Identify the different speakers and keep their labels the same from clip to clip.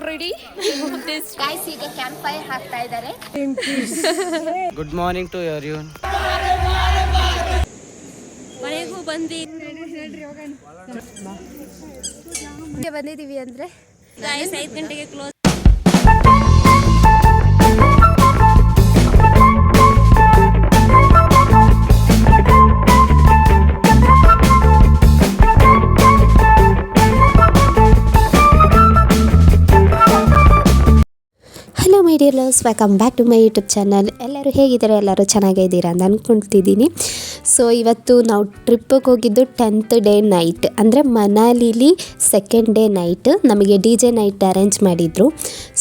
Speaker 1: pretty. This guys ಈಗ camp fire ಹಾಕ್ತಾ ಇದ್ದಾರೆ.
Speaker 2: Good morning to everyone.
Speaker 1: ಮನೆಗೂ ಬಂದಿದ್ದೀವಿ ಅಂದ್ರೆ ಗೈಸ್ 5 ಗಂಟೆಗೆ close.
Speaker 3: Hello my dear loves, welcome back to my YouTube channel. ಎಲ್ಲರೂ ಹೇಗಿದ್ದಾರೆ? ಎಲ್ಲರೂ ಚೆನ್ನಾಗಿದ್ದೀರಾ ಅಂತ ಅಂದ್ಕೊಳ್ತಿದ್ದೀನಿ. ಸೊ ಇವತ್ತು ನಾವು ಟ್ರಿಪ್ಪಿಗೆ ಹೋಗಿದ್ದು 10th ಡೇ ನೈಟ್, ಅಂದರೆ ಮನಾಲಿಲಿ 2nd ಡೇ ನೈಟ್. ನಮಗೆ DJ ನೈಟ್ ಅರೇಂಜ್ ಮಾಡಿದರು.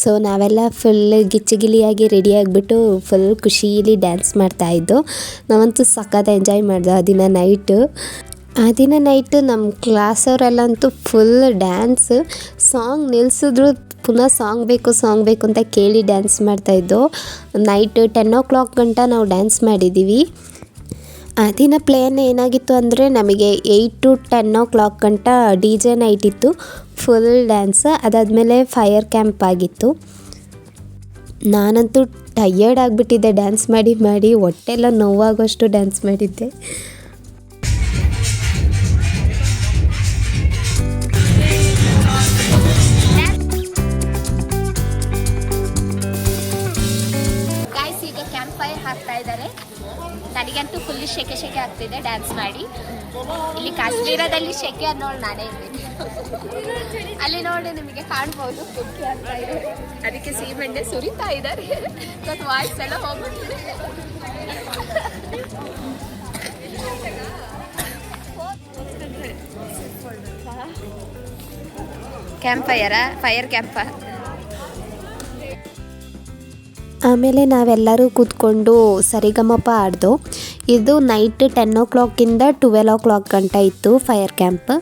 Speaker 3: ಸೊ ನಾವೆಲ್ಲ ಫುಲ್ ಗಿಚ್ಚಿಗಿಲಿಯಾಗಿ ರೆಡಿ ಆಗಿಬಿಟ್ಟು ಫುಲ್ ಖುಷಿಯಲ್ಲಿ ಡ್ಯಾನ್ಸ್ ಮಾಡ್ತಾಯಿದ್ದು. ನಾವಂತೂ ಸಖತ್ ಎಂಜಾಯ್ ಮಾಡಿದೆ ಆ ದಿನ ನೈಟು. ನಮ್ಮ ಕ್ಲಾಸವರೆಲ್ಲಂತೂ ಫುಲ್ ಡ್ಯಾನ್ಸ್, ಸಾಂಗ್ ನಿಲ್ಲಿಸಿದ್ರು ಪುನಃ ಸಾಂಗ್ ಬೇಕು ಅಂತ ಕೇಳಿ ಡ್ಯಾನ್ಸ್ ಮಾಡ್ತಾಯಿದ್ದು. ನೈಟ್ 10 o'clock ಗಂಟ ನಾವು ಡ್ಯಾನ್ಸ್ ಮಾಡಿದ್ದೀವಿ. ಆ ದಿನ ಪ್ಲೇನ್ ಏನಾಗಿತ್ತು ಅಂದರೆ ನಮಗೆ 8 to 10 o'clock ಗಂಟ DJ ನೈಟ್ ಇತ್ತು, ಫುಲ್ ಡ್ಯಾನ್ಸ್. ಅದಾದಮೇಲೆ ಫೈರ್ ಕ್ಯಾಂಪ್ ಆಗಿತ್ತು. ನಾನಂತೂ ಟಯರ್ಡ್ ಆಗಿಬಿಟ್ಟಿದ್ದೆ ಡ್ಯಾನ್ಸ್ ಮಾಡಿ ಹೊಟ್ಟೆಲ್ಲ ನೋವಾಗೋಷ್ಟು ಡ್ಯಾನ್ಸ್ ಮಾಡಿದ್ದೆ.
Speaker 1: ನನಗಂತೂ ಫುಲ್ ಶೆಕೆ ಆಗ್ತಿದೆ ಡ್ಯಾನ್ಸ್ ಮಾಡಿ. ಇಲ್ಲಿ ಕಾಶ್ಮೀರದಲ್ಲಿ ಶೆಕೆ ಅನ್ನೋಳು ನಾನೇ ಇದ್ದೀನಿ. ಅಲ್ಲಿ ನೋಡಿ ನಿಮಗೆ ಕಾಣ್ಬೋದು ಶೆಕೆ ಅಂತ ಇದೆ, ಅದಕ್ಕೆ ಸೀಮೆಣ್ಣೆ ಸುರಿತಾ ಇದ್ದಾರೆ. ಇವತ್ತು ವಾಯ್ಸ್ ಎಲ್ಲ ಹೋಗ್ಬಿಟ್ಟಿದೆ. Camp fire ಕ್ಯಾಂಪ.
Speaker 3: ಆಮೇಲೆ ನಾವೆಲ್ಲರೂ ಕೂತ್ಕೊಂಡು ಸರಿಗಮಪ ಆಡ್ದು. ಇದು ನೈಟ್ 10 o'clock ಇಂದ 12 o'clock ಗಂಟ ಇತ್ತು ಫೈರ್ ಕ್ಯಾಂಪ್.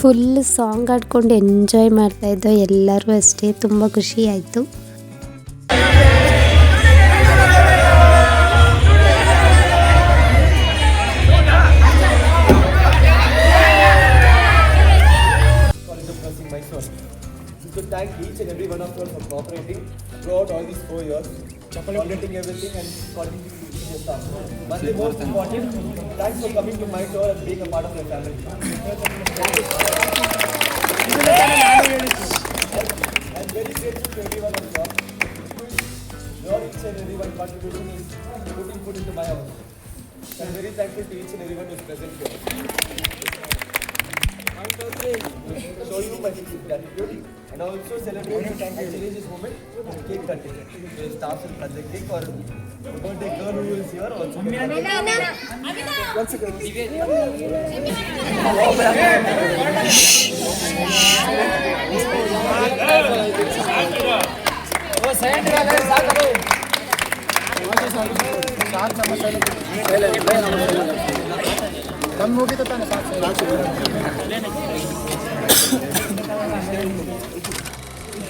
Speaker 3: ಫುಲ್ ಸಾಂಗ್ ಆಡ್ಕೊಂಡು ಎಂಜಾಯ್ ಮಾಡ್ತಾಯಿದ್ದೋ ಎಲ್ಲರೂ ಅಷ್ಟೇ. ತುಂಬ ಖುಷಿ ಆಯಿತು.
Speaker 4: To thank each and every one of you for cooperating throughout all these 4 years, coordinating everything and contributing to the staff. But the most important, thanks for coming to my tour and being a part of your family. I'm very grateful to every one of you. Your each and every one contribution is putting food into my house. I'm very thankful to each and every one who is present here. Show you my gratitude and also celebrate and cherish this moment with cake cutting. The staff will cut the cake or the birthday girl who is here also. Once again.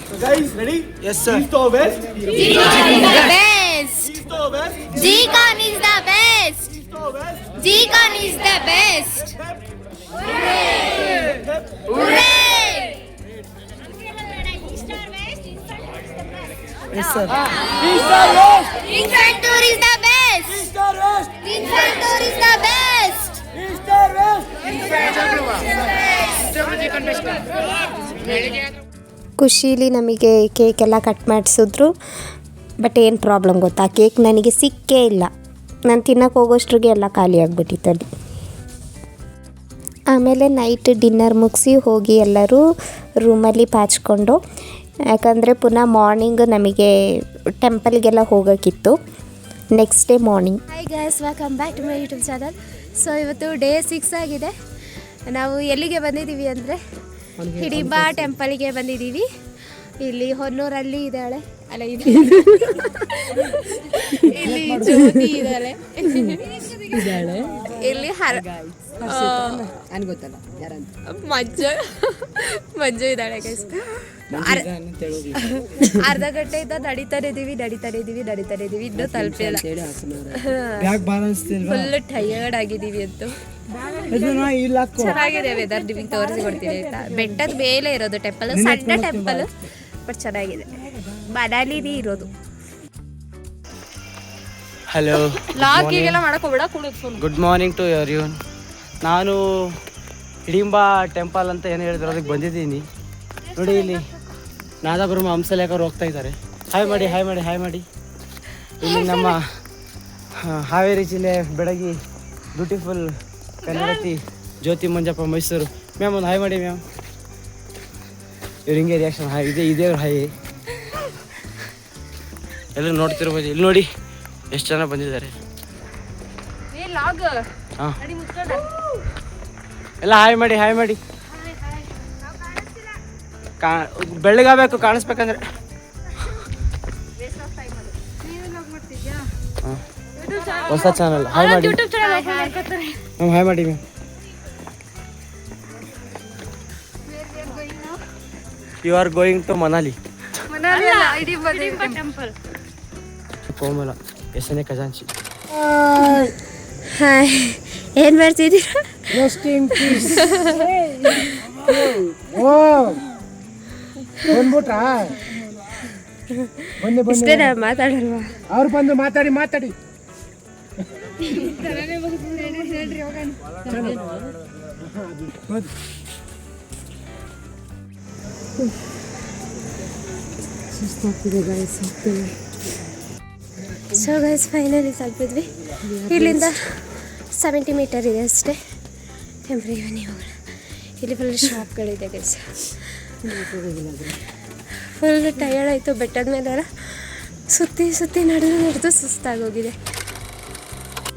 Speaker 4: So guys, ready?
Speaker 2: Yes sir.
Speaker 4: East or west?
Speaker 1: G-Con is the best.
Speaker 4: East or west?
Speaker 1: G-Con is the best.
Speaker 4: East or west?
Speaker 1: G-Con is the best.
Speaker 4: Hooray!
Speaker 1: Hooray!
Speaker 2: Yes sir.
Speaker 4: East or west?
Speaker 1: Infantur is the best.
Speaker 4: East or west?
Speaker 1: Infantur is the best.
Speaker 4: East or west?
Speaker 3: ಖುಷೀಲಿ ನಮಗೆ ಕೇಕೆಲ್ಲ cut ಮಾಡಿಸಿದ್ರು. But ಏನು problem ಗೊತ್ತಾ, cake ನನಗೆ ಸಿಕ್ಕೇ ಇಲ್ಲ. ನಾನು ತಿನ್ನಕ್ಕೆ ಹೋಗೋಷ್ಟ್ರಿಗೆ ಎಲ್ಲ ಖಾಲಿ ಆಗಿಬಿಟ್ಟಿತ್ತು ಅಲ್ಲಿ. ಆಮೇಲೆ ನೈಟ್ ಡಿನ್ನರ್ ಮುಗಿಸಿ ಹೋಗಿ ಎಲ್ಲರೂ ರೂಮಲ್ಲಿ ಪಾಚ್ಕೊಂಡು, ಯಾಕಂದರೆ ಪುನಃ ಮಾರ್ನಿಂಗ್ ನಮಗೆ ಟೆಂಪಲ್ಗೆಲ್ಲ ಹೋಗೋಕ್ಕಿತ್ತು next day morning.
Speaker 1: Hi guys, welcome back to my YouTube channel. So ಇವತ್ತು ಡೇ 6 ಆಗಿದೆ. ನಾವು ಎಲ್ಲಿಗೆ ಬಂದಿದ್ದೀವಿ ಅಂದರೆ ಹಿಡಿಂಬಾ ಟೆಂಪಲ್ಗೆ ಬಂದಿದ್ದೀವಿ. ಇಲ್ಲಿ ಹೊನ್ನೂರಲ್ಲಿ ಇದ್ದಾಳೆ, ಅಲ್ಲ ಇಲ್ಲಿ ಜ್ಯೋತಿ ಇದ್ದಾಳೆ, ಇಲ್ಲಿ ಮಂಜು ಇದ್ದಾಳೆ ಗೈಸ್. ಅರ್ಧ ಗಂಟೆಯಿಂದ ನಡೀತಾನೆ ಇದೀವಿ ಇನ್ನೂ ತಲುಪಿಲ್ಲ. ಫುಲ್ ಟಯರ್ಡ್ ಆಗಿದ್ದೀವಿ ಅಂತೂ. ಚೆನ್ನಾಗಿದೆ ವೆದರ್, ನಿಮಗೆ ತೋರಿಸಿ ಕೊಡ್ತೀನಿ ಆಯ್ತಾ. ಬೆಟ್ಟದ ಮೇಲೆ ಇರೋದು ಟೆಂಪಲ್, ಸಣ್ಣ ಟೆಂಪಲ್ ಬಟ್ ಚೆನ್ನಾಗಿದೆ. ಮನಾಲಿಲಿ ಇರೋದು.
Speaker 2: Hello, good morning to everyone. ನಾನು ಹಿಡಿಂಬಾ ಟೆಂಪಲ್ ಅಂತ ಏನು ಹೇಳಿದ್ರು ಅದಕ್ಕೆ ಬಂದಿದ್ದೀನಿ. ನೋಡಿ ಇಲ್ಲಿ ನಾದಗುರು ಹಂಸಲೇಖರು ಹೋಗ್ತಾ ಇದ್ದಾರೆ. ಹಾಯ್ ಮಾಡಿ. ಇಲ್ಲಿ ನಮ್ಮ ಹಾವೇರಿ ಜಿಲ್ಲೆ ಬೆಳಗಿ ಬ್ಯೂಟಿಫುಲ್ ಕನ್ನಡತಿ ಜ್ಯೋತಿ ಮಂಜಪ್ಪ ಮೈಸೂರು ಮ್ಯಾಮ್ ಒಂದು ಹಾಯ್ ಮಾಡಿ ಮ್ಯಾಮ್. ಇವ್ರು ಹಿಂಗೆ ರಿಯಾಕ್ಷನ್ ಹಾಯ್ ಇದೇ ಹಾಯ್ ಎಲ್ಲರೂ ನೋಡ್ತಿರ್ಬೋದು. ಇಲ್ಲಿ ನೋಡಿ ಎಷ್ಟು ಜನ ಬಂದಿದ್ದಾರೆ. ಹಾಂ, ಎಲ್ಲ ಹಾಯ್ ಮಾಡಿ. ಬೆಳ್ಳಗಾಗಬೇಕು ಕಾಣಿಸ್ಬೇಕಂದ್ರೆ. ಹೊಸ ಚಾನಲ್ ಹಾಯ್ ಮಾಡಿ ಮ್ಯಾಮ್. ಹಾಯ್ ಮಾಡಿ ma'am. You are going to Manali Komala SNA ಖಜಾಂಚಿ.
Speaker 1: ಹಾಯ್, ಏನು ಮಾಡ್ತಿದ್ದೀರಾ? ಇಷ್ಟೇ ಮಾತಾಡಲ್ವಾ?
Speaker 5: ಅವ್ರು ಬಂದು ಮಾತಾಡಿ
Speaker 1: ಸೊ ಗೈಸ್ ಫೈನಲಿ ತಲುಪಿದ್ವಿ. ಇಲ್ಲಿಂದ 70 ಮೀಟರ್ ಇದೆ ಅಷ್ಟೇ. ಎಂಬ್ರಿವನಿ ಹೋಗೋಣ. ಇಲ್ಲಿ ಫುಲ್ ಶಾಪ್ಗಳಿದೆ ಗೈಸ್. ಫುಲ್ ಟಯರ್ಡ್ ಆಯಿತು. ಬೆಟ್ಟದ ಮೇಲೆಲ್ಲ ಸುತ್ತಿ ನಡೆದು ಸುಸ್ತಾಗೋಗಿದೆ.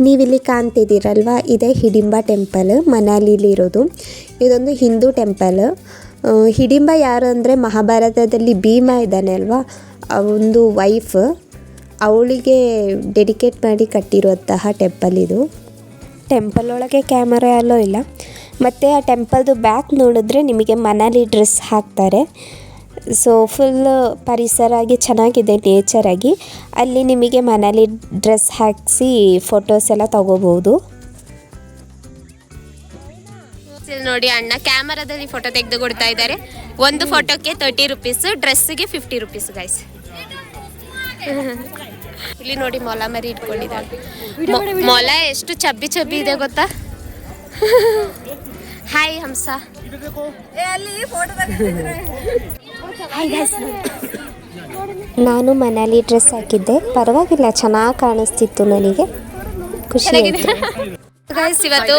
Speaker 3: ನೀವಿಲ್ಲಿ ಕಾಣ್ತಿದ್ದೀರಲ್ವ, ಇದೇ ಹಿಡಿಂಬಾ ಟೆಂಪಲ್, ಮನಾಲಿಲಿರೋದು. ಇದೊಂದು ಹಿಂದೂ ಟೆಂಪಲ್. ಹಿಡಿಂಬ ಯಾರು ಅಂದರೆ ಮಹಾಭಾರತದಲ್ಲಿ ಭೀಮ ಇದ್ದಾನೆ ಅಲ್ವಾ, ಒಂದು ವೈಫ್, ಅವಳಿಗೆ ಡೆಡಿಕೇಟ್ ಮಾಡಿ ಕಟ್ಟಿರುವಂತಹ ಟೆಂಪಲ್ ಇದು. ಟೆಂಪಲ್ ಒಳಗೆ ಕ್ಯಾಮರಾ ಎಲ್ಲೋ ಇಲ್ಲ. ಮತ್ತು ಆ ಟೆಂಪಲ್ದು ಬ್ಯಾಕ್ ನೋಡಿದ್ರೆ ನಿಮಗೆ ಮನಾಲಿ ಡ್ರೆಸ್ ಹಾಕ್ತಾರೆ. ಸೊ ಫುಲ್ ಪರಿಸರ ಆಗಿ ಚೆನ್ನಾಗಿದೆ, ನೇಚರಾಗಿ. ಅಲ್ಲಿ ನಿಮಗೆ ಮನಾಲಿ ಡ್ರೆಸ್ ಹಾಕಿಸಿ ಫೋಟೋಸ್ ಎಲ್ಲ ತಗೋಬೋದು.
Speaker 1: ನೋಡಿ ಅಣ್ಣ ಕ್ಯಾಮರಾದಲ್ಲಿ ಫೋಟೋ ತೆಗೆದು ಕೊಡ್ತಾ ಇದ್ದಾರೆ. ಒಂದು ಫೋಟೋಕ್ಕೆ 30 ರುಪೀಸ್, ಡ್ರೆಸ್ಸಿಗೆ 50 ರುಪೀಸ್ ಗೈಸ್. ಇಲ್ಲಿ ನೋಡಿ ಮೊಲ ಮರಿ ಇಟ್ಕೊಂಡಿದ್ದಾರೆ. ಮೊಲ ಎಷ್ಟು ಚಬ್ಬಿ ಇದೆ ಗೊತ್ತಾ? ಹಾಯ್ ಹಂಸ.
Speaker 3: ನಾನು ಮನಾಲಿ ಡ್ರೆಸ್ ಹಾಕಿದ್ದೆ, ಪರವಾಗಿಲ್ಲ, ಚೆನ್ನಾಗಿ ಕಾಣಿಸ್ತಿತ್ತು, ನನಗೆ ಖುಷಿ ಆಯಿತು.
Speaker 1: ಗೈಸ್ ಇವತ್ತು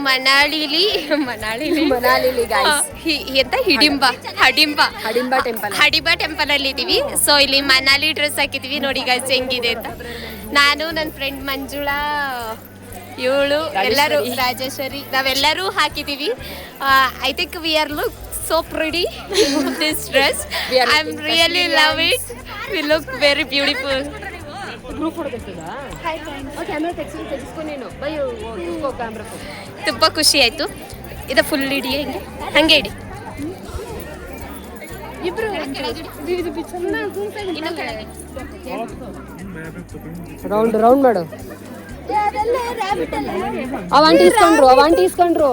Speaker 1: ಮನಾಲಿಲಿ ಎಂತ ಹಿಡಿಂಬಾ ಟೆಂಪಲ್ ಅಲ್ಲಿ ಇದೀವಿ. ಸೊ ಇಲ್ಲಿ ಮನಾಲಿ ಡ್ರೆಸ್ ಹಾಕಿದೀವಿ. ನೋಡಿ ಗೈಸ್ ಹೆಂಗಿದೆ ಅಂತ. ನಾನು ನನ್ನ ಫ್ರೆಂಡ್ ಮಂಜುಳಾ, ಇವಳು, ಎಲ್ಲರೂ ರಾಜೇಶ್ವರಿ, ನಾವೆಲ್ಲರೂ ಹಾಕಿದೀವಿ. I think we are look so pretty in this dress. I'm really love it. We look very beautiful. ತುಂಬ ಖುಷಿ ಆಯ್ತು. ಇದು ಫುಲ್ ಇಡಿ, ಹಂಗೆ ಇಡಿ.
Speaker 6: ರೌಂಡ್ ಮಾಡು. ಅವಂಟಿ ಇಸ್ಕೊಂಡ್ರು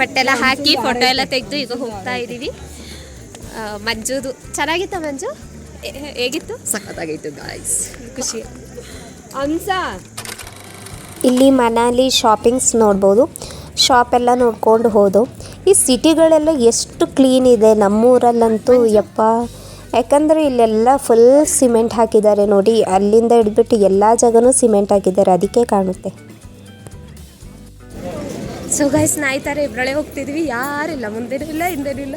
Speaker 1: ಬಟ್ಟೆಲ್ಲ ಹಾಕಿ ಫೋಟೋ ಎಲ್ಲ ತೆಗೆದು ಈಗ ಹೋಗ್ತಾ ಇದ್ದೀವಿ. ಮಂಜುದು ಚೆನ್ನಾಗಿತ್ತ ಮಂಜು? ಹೇಗಿತ್ತು?
Speaker 6: ಸಖತ್ತಾಗೈತು ಗಾಯ್ಸ್,
Speaker 1: ಖುಷಿ.
Speaker 6: ಹಂಸ
Speaker 3: ಇಲ್ಲಿ ಮನಾಲಿ ಶಾಪಿಂಗ್ಸ್ ನೋಡ್ಬೋದು. ಶಾಪೆಲ್ಲ ನೋಡ್ಕೊಂಡು ಹೋದು. ಈ ಸಿಟಿಗಳೆಲ್ಲ ಎಷ್ಟು ಕ್ಲೀನ್ ಇದೆ. ನಮ್ಮೂರಲ್ಲಂತೂ ಯಪ್ಪ ಯಾಕಂದರೆ ಇಲ್ಲೆಲ್ಲ ಫುಲ್ ಸಿಮೆಂಟ್ ಹಾಕಿದ್ದಾರೆ ನೋಡಿ, ಅಲ್ಲಿಂದ ಹಿಡಿದ್ಬಿಟ್ಟು ಎಲ್ಲ ಜಾಗನೂ ಸಿಮೆಂಟ್ ಹಾಕಿದ್ದಾರೆ, ಅದಕ್ಕೆ ಕಾಣುತ್ತೆ.
Speaker 1: ಸೊ ಗೈಸ್ ನಾಯ್ತಾರೆ ಇಬ್ಬರಳೆ ಹೋಗ್ತಿದ್ವಿ, ಯಾರಿಲ್ಲ, ಮುಂದೆನೂ ಇಲ್ಲ ಹಿಂದೆನೂ ಇಲ್ಲ.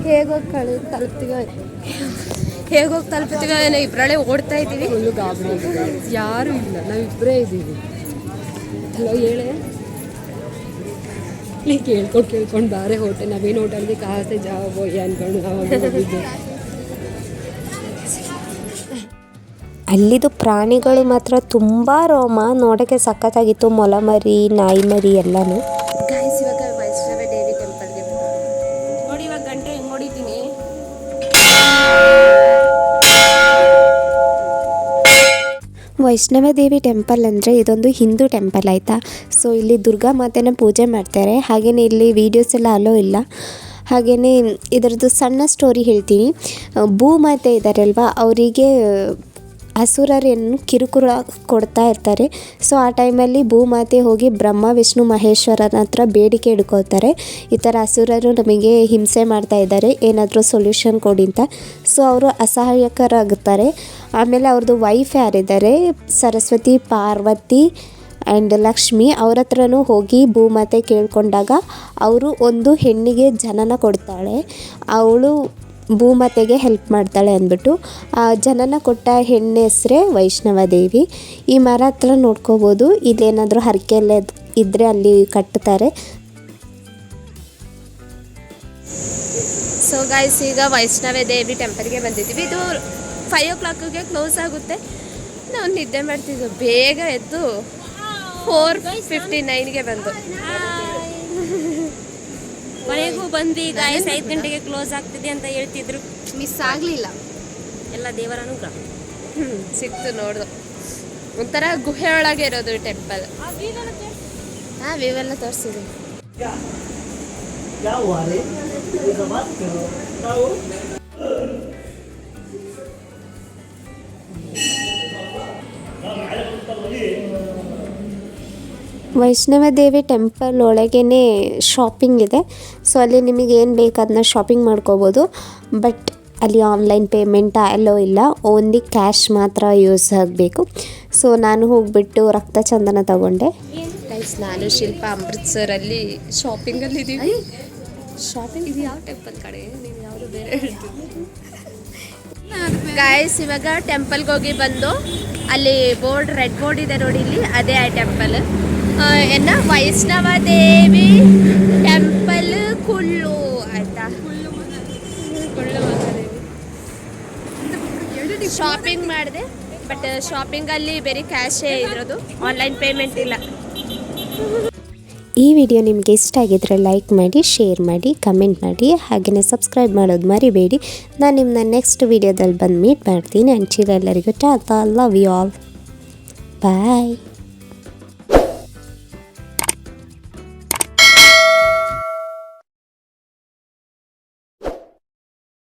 Speaker 1: ಹೇಗೋಗಿ ತಲುಪ್ತೀವೋ ಏನೋ, ಇಬ್ಬರಳೆ ಓಡ್ತಾ ಇದ್ದೀವಿ.
Speaker 6: ಯಾರು ಇಲ್ಲ, ನಾವಿಬ್ಬರೇ ಇದ್ದೀವಿ. ಹಲೋ ಹೇಳೆ, ನೀ ಕೇಳ್ಕೊಂಡು ಬಾರೆ ಹೋಟೆ, ನಾವೇನು ಹೋಟೆಲ್ಗೆ ಕಾಸೆ ಜಾವ ಅನ್ಕೊಂಡು ನಾವು ಹೋಗಿದ್ದೆ.
Speaker 3: ಅಲ್ಲಿದು ಪ್ರಾಣಿಗಳು ಮಾತ್ರ ತುಂಬ ರೋಮ, ನೋಡೋಕ್ಕೆ ಸಖತ್ತಾಗಿತ್ತು. ಮೊಲ ಮರಿ, ನಾಯಿ ಮರಿ ಎಲ್ಲನೂ.
Speaker 1: ಗೈಸ್ ಇವಾಗ ವೈಷ್ಣವ ದೇವಿ ಟೆಂಪಲ್ಗೆ ನೋಡಿ, ಇವಾಗ ಗಂಟೆ ಹೆಂಗೆ ಹೊಡಿತೀನಿ.
Speaker 3: ವೈಷ್ಣವ ದೇವಿ ಟೆಂಪಲ್ ಅಂದರೆ ಇದೊಂದು ಹಿಂದೂ ಟೆಂಪಲ್ ಆಯಿತಾ. ಸೊ ಇಲ್ಲಿ ದುರ್ಗಾ ಮಾತೆನ ಪೂಜೆ ಮಾಡ್ತಾರೆ. ಹಾಗೆಯೇ ಇಲ್ಲಿ ವೀಡಿಯೋಸ್ ಎಲ್ಲ ಅಲೋ ಇಲ್ಲ. ಹಾಗೆಯೇ ಇದರದ್ದು ಸಣ್ಣ ಸ್ಟೋರಿ ಹೇಳ್ತೀನಿ. ಭೂಮಾತೆ ಇದ್ದಾರಲ್ವ, ಅವರಿಗೆ ಅಸುರರನ್ನು ಕಿರುಕುಳ ಕೊಡ್ತಾ ಇರ್ತಾರೆ. ಸೊ ಆ ಟೈಮಲ್ಲಿ ಭೂಮಾತೆ ಹೋಗಿ ಬ್ರಹ್ಮ ವಿಷ್ಣು ಮಹೇಶ್ವರನ ಹತ್ರ ಬೇಡಿಕೆ ಇಡ್ಕೋತಾರೆ, ಈ ಥರ ಅಸುರರು ನಮಗೆ ಹಿಂಸೆ ಮಾಡ್ತಾ ಇದ್ದಾರೆ, ಏನಾದರೂ ಸೊಲ್ಯೂಷನ್ ಕೊಡಿ ಅಂತ. ಸೊ ಅವರು ಅಸಹಾಯಕರಾಗುತ್ತಾರೆ. ಆಮೇಲೆ ಅವ್ರದ್ದು ವೈಫ್ ಯಾರಿದ್ದಾರೆ, ಸರಸ್ವತಿ, ಪಾರ್ವತಿ ಆ್ಯಂಡ್ ಲಕ್ಷ್ಮಿ, ಅವ್ರ ಹತ್ರನೂ ಹೋಗಿ ಭೂಮಾತೆ ಕೇಳ್ಕೊಂಡಾಗ ಅವರು ಒಂದು ಹೆಣ್ಣಿಗೆ ಜನನ ಕೊಡ್ತಾಳೆ. ಅವಳು ಭೂಮಾತೆಗೆ ಹೆಲ್ಪ್ ಮಾಡ್ತಾಳೆ ಅಂದ್ಬಿಟ್ಟು ಆ ಜನನ ಕೊಟ್ಟ ಹೆಣ್ಣು ಹೆಸರೇ ವೈಷ್ಣವ ದೇವಿ. ಈ ಮರ ಹತ್ರ ನೋಡ್ಕೋಬೋದು, ಇಲ್ಲೇನಾದರೂ ಹರಕೆ ಎಲ್ಲ ಇದ್ದರೆ ಅಲ್ಲಿ ಕಟ್ತಾರೆ.
Speaker 1: ಸೊ ಗೈಸ್ ಈಗ ವೈಷ್ಣವ ದೇವಿ ಟೆಂಪಲ್ಗೆ ಬಂದಿದ್ದೀವಿ. ಇದು 5 o'clockಗೆ ಕ್ಲೋಸ್ ಆಗುತ್ತೆ. ನಾವು ನಿದ್ದೆ ಮಾಡ್ತಿದ್ವಿ, ಬೇಗ ಎದ್ದು 4:59ಗೆ ಬಂದು
Speaker 7: ಮನೆಗೂ ಬಂದ್ವಿ. ಗಾಯಸ್ 5 ಗಂಟೆಗೆ ಕ್ಲೋಸ್ ಆಗ್ತಿದೆ ಅಂತ ಹೇಳ್ತಿದ್ರು,
Speaker 1: ಮಿಸ್ ಆಗಲಿಲ್ಲ.
Speaker 7: ಎಲ್ಲ ದೇವರ ಅನುಗ್ರಹ.
Speaker 1: ಸಿಕ್ತು ನೋಡ್ದು, ಒಂಥರ ಗುಹೆ ಒಳಗೆ ಇರೋದು ಟೆಂಪಲ್. ಹಾಂ, ವಿವೆಲ್ಲ ತೋರಿಸಿದ್ವಿ.
Speaker 3: ವೈಷ್ಣವ ದೇವಿ ಟೆಂಪಲ್ ಒಳಗೇ ಶಾಪಿಂಗ್ ಇದೆ. ಸೊ ಅಲ್ಲಿ ನಿಮಗೆ ಏನು ಬೇಕು ಅದನ್ನ ಶಾಪಿಂಗ್ ಮಾಡ್ಕೋಬೋದು. ಬಟ್ ಅಲ್ಲಿ ಆನ್ಲೈನ್ ಪೇಮೆಂಟ್ ಅಲೋ ಇಲ್ಲ, ಓನ್ಲಿ ಕ್ಯಾಶ್ ಮಾತ್ರ ಯೂಸ್ ಆಗಬೇಕು. ಸೊ ನಾನು ಹೋಗಿಬಿಟ್ಟು ರಕ್ತ ಚಂದನ ತಗೊಂಡೆ.
Speaker 1: ಗೈಸ್ ನಾನು ಶಿಲ್ಪ ಅಮೃತ್ಸರಲ್ಲಿ ಶಾಪಿಂಗಲ್ಲಿ ಇದ್ದೀವಿ. ಶಾಪಿಂಗ್ ಇದು ಯಾವ ಟೆಂಪಲ್ ಕಡೆ, ನೀವು ಯಾವುದು ಬೇರೆ ಹೇಳ್ತೀವಿ. ಗಾಯಸ್ ಇವಾಗ ಟೆಂಪಲ್ಗೆ ಹೋಗಿ ಬಂದು, ಅಲ್ಲಿ ಬೋರ್ಡ್, ರೆಡ್ ಬೋರ್ಡ್ ಇದೆ ನೋಡಿ ಇಲ್ಲಿ, ಅದೇ ಆ ಟೆಂಪಲ್ ಏನ ವೈಷ್ಣವ ದೇವಿ ಟೆಂಪಲ್ ಕುಳ್ಳು ಆಯ್ತಾ. ಶಾಪಿಂಗ್ ಮಾಡಿದೆ, ಬಟ್ ಶಾಪಿಂಗಲ್ಲಿ ಬೇರೆ ಕ್ಯಾಶೇ ಇರೋದು, ಆನ್ಲೈನ್ ಪೇಮೆಂಟ್ ಇಲ್ಲ.
Speaker 3: ಈ ವಿಡಿಯೋ ನಿಮಗೆ ಇಷ್ಟ ಆಗಿದ್ರೆ ಲೈಕ್ ಮಾಡಿ, ಶೇರ್ ಮಾಡಿ, ಕಮೆಂಟ್ ಮಾಡಿ, ಹಾಗೆಯೇ ಸಬ್ಸ್ಕ್ರೈಬ್ ಮಾಡೋದು ಮರಿಬೇಡಿ. ನಾನು ನಿಮ್ಮನ್ನ ನೆಕ್ಸ್ಟ್ ವಿಡಿಯೋದಲ್ಲಿ ಬಂದು ಮೀಟ್ ಮಾಡ್ತೀನಿ. ಅಂಚಿಲ್ ಎಲ್ಲರಿಗೂ ಟಾಟಾ, ಲವ್ ಯು ಆಲ್, ಬಾಯ್.